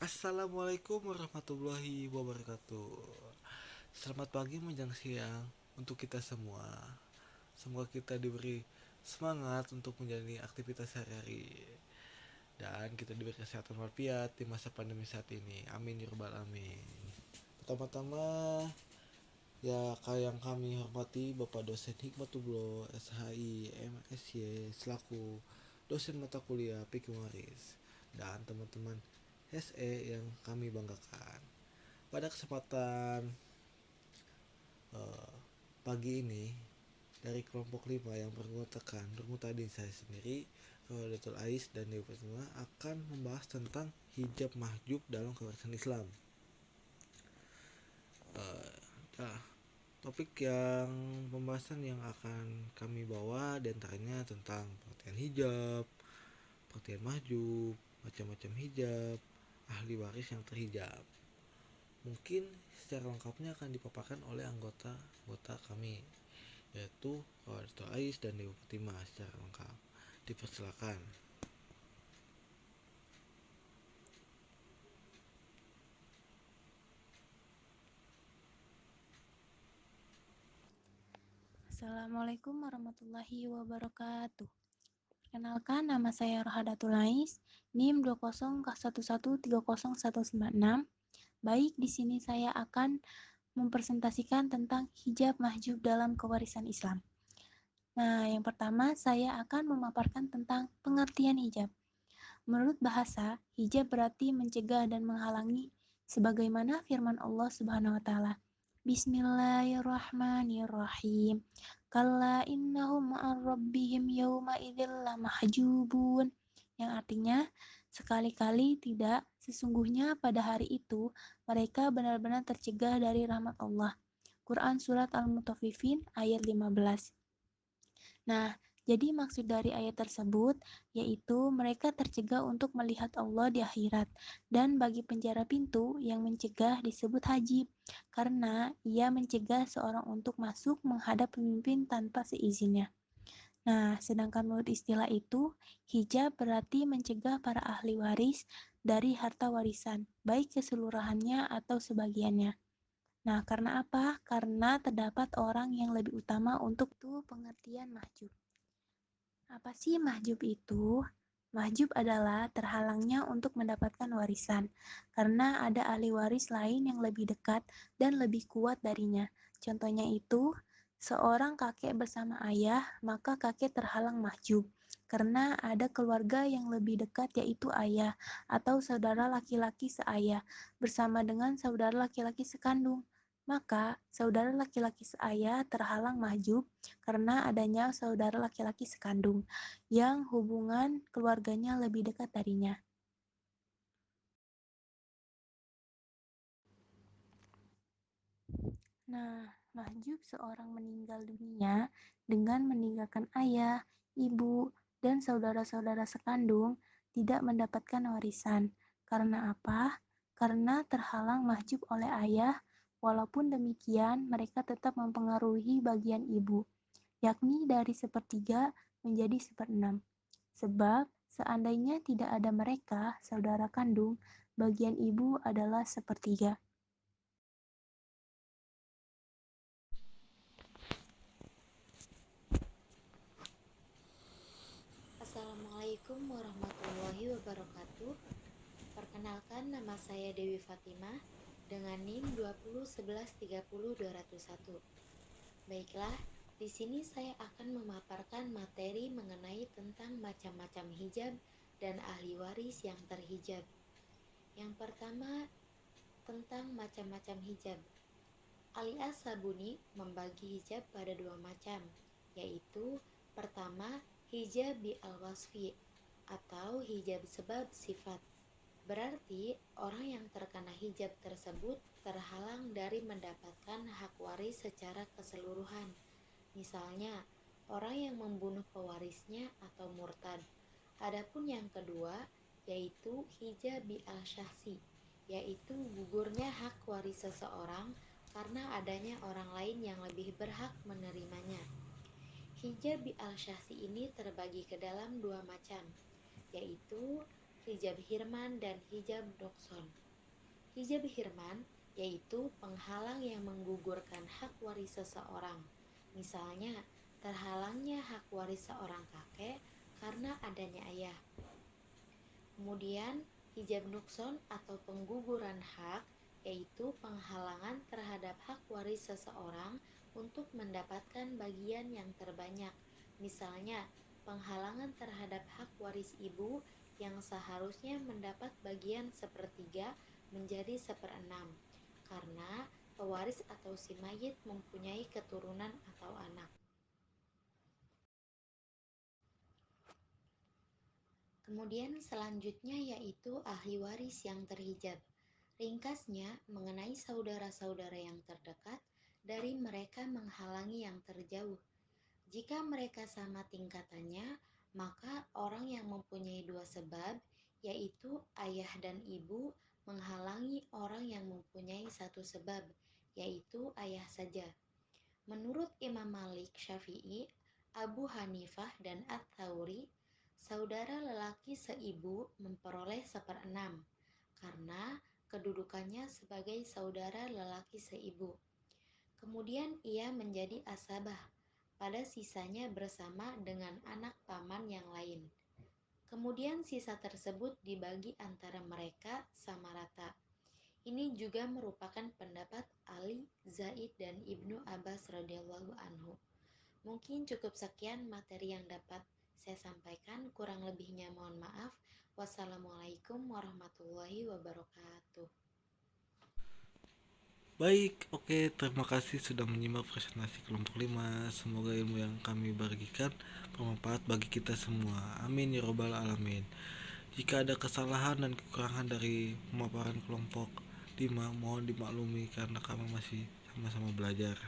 Assalamualaikum warahmatullahi wabarakatuh. Selamat pagi menjelang siang untuk kita semua. Semoga kita diberi semangat untuk menjalani aktivitas sehari-hari dan kita diberi kesehatan walafiat di masa pandemi saat ini. Amin ya rabbal alamin. Pertama-tama ya yang kami hormati Bapak dosen Hikmatullah SHI MSy selaku dosen mata kuliah Fikih Waris dan teman-teman SE yang kami banggakan. Pada kesempatan eh, pagi ini dari kelompok 5 yang beranggotakan Nur Mutadin saya sendiri, Datul Ais dan Dewi Fatima akan membahas tentang hijab mahjub dalam kewarisan Islam. Eh, nah, topik yang pembahasan yang akan kami bawa diantaranya tentang pengertian hijab, pengertian mahjub, macam-macam hijab, ahli waris yang terhijab. Mungkin secara lengkapnya akan dipaparkan oleh anggota kami, yaitu Dato Ais dan Dewi Fatima secara lengkap. Dipersilakan. Assalamualaikum warahmatullahi wabarakatuh. Perkenalkan, nama saya Rohadatul Ais, NIM 20K11301996. Baik, di sini saya akan mempresentasikan tentang hijab mahjub dalam kewarisan Islam. Nah, yang pertama saya akan memaparkan tentang pengertian hijab. Menurut bahasa, hijab berarti mencegah dan menghalangi sebagaimana firman Allah Subhanahu wa taala. Bismillahirrahmanirrahim. Kalla innahum ma'ar rabbihim yawma idzil lamahjubun. Yang artinya, sekali-kali tidak, sesungguhnya pada hari itu mereka benar-benar tercegah dari rahmat Allah. Quran Surat Al-Mutaffifin ayat 15. Nah, jadi maksud dari ayat tersebut yaitu mereka tercegah untuk melihat Allah di akhirat, dan bagi penjara pintu yang mencegah disebut hajib karena ia mencegah seorang untuk masuk menghadap pemimpin tanpa seizinnya. Nah, sedangkan menurut istilah itu, hijab berarti mencegah para ahli waris dari harta warisan, baik keseluruhannya atau sebagiannya. Nah, karena apa? Karena terdapat orang yang lebih utama untuk itu pengertian mahjub. Apa sih mahjub itu? Mahjub adalah terhalangnya untuk mendapatkan warisan, karena ada ahli waris lain yang lebih dekat dan lebih kuat darinya. Contohnya itu, seorang kakek bersama ayah, maka kakek terhalang mahjub, karena ada keluarga yang lebih dekat yaitu ayah, atau saudara laki-laki seayah, bersama dengan saudara laki-laki sekandung. Maka, saudara laki-laki seayah terhalang mahjub karena adanya saudara laki-laki sekandung yang hubungan keluarganya lebih dekat darinya. Nah, mahjub seorang meninggal dunia dengan meninggalkan ayah, ibu, dan saudara-saudara sekandung tidak mendapatkan warisan. Karena apa? Karena terhalang mahjub oleh ayah, walaupun demikian mereka tetap mempengaruhi bagian ibu, yakni dari sepertiga menjadi seperenam. Sebab seandainya tidak ada mereka, saudara kandung, bagian ibu adalah sepertiga. Assalamualaikum warahmatullahi wabarakatuh. Perkenalkan, nama saya Dewi Fatima dengan NIM 2011130201. Baiklah, di sini saya akan memaparkan materi mengenai tentang macam-macam hijab dan ahli waris yang terhijab. Yang pertama, tentang macam-macam hijab. Ali As-Sabuni membagi hijab pada dua macam, yaitu pertama, hijab bi al-wasfi atau hijab sebab sifat. Berarti orang yang terkena hijab tersebut terhalang dari mendapatkan hak waris secara keseluruhan. Misalnya, orang yang membunuh pewarisnya atau murtad. Adapun yang kedua, yaitu hijab bi al-syahsi, yaitu gugurnya hak waris seseorang karena adanya orang lain yang lebih berhak menerimanya. Hijab bi al-syahsi ini terbagi ke dalam dua macam, yaitu hijab hirman dan hijab nukson. Hijab hirman yaitu penghalang yang menggugurkan hak waris seseorang. Misalnya, terhalangnya hak waris seorang kakek karena adanya ayah. Kemudian, hijab nukson atau pengguguran hak yaitu penghalangan terhadap hak waris seseorang untuk mendapatkan bagian yang terbanyak. Misalnya, penghalangan terhadap hak waris ibu yang seharusnya mendapat bagian sepertiga menjadi seperenam, karena pewaris atau si mayit mempunyai keturunan atau anak. Kemudian selanjutnya yaitu ahli waris yang terhijab. Ringkasnya, mengenai saudara-saudara yang terdekat, dari mereka menghalangi yang terjauh. Jika mereka sama tingkatannya, maka orang yang mempunyai dua sebab, yaitu ayah dan ibu, menghalangi orang yang mempunyai satu sebab, yaitu ayah saja. Menurut Imam Malik, Syafi'i, Abu Hanifah, dan Ats-Tsauri, saudara lelaki seibu memperoleh seperenam, karena kedudukannya sebagai saudara lelaki seibu. Kemudian ia menjadi asabah, pada sisanya bersama dengan anak paman yang lain. Kemudian sisa tersebut dibagi antara mereka sama rata. Ini juga merupakan pendapat Ali, Zaid, dan Ibnu Abbas radhiyallahu anhu. Mungkin cukup sekian materi yang dapat saya sampaikan, kurang lebihnya mohon maaf. Wassalamualaikum warahmatullahi wabarakatuh. Baik, oke, terima kasih sudah menyimak presentasi kelompok 5. Semoga ilmu yang kami bagikan bermanfaat bagi kita semua. Amin ya robbal alamin. Jika ada kesalahan dan kekurangan dari pemaparan kelompok 5, mohon dimaklumi karena kami masih sama-sama belajar.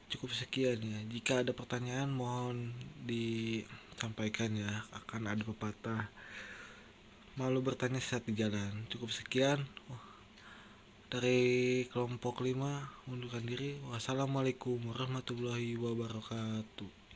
Cukup sekian ya. Jika ada pertanyaan mohon disampaikan ya. Akan ada pepatah, malu bertanya saat di jalan. Cukup sekian. Dari kelompok 5 mundurkan diri. Wassalamualaikum warahmatullahi wabarakatuh.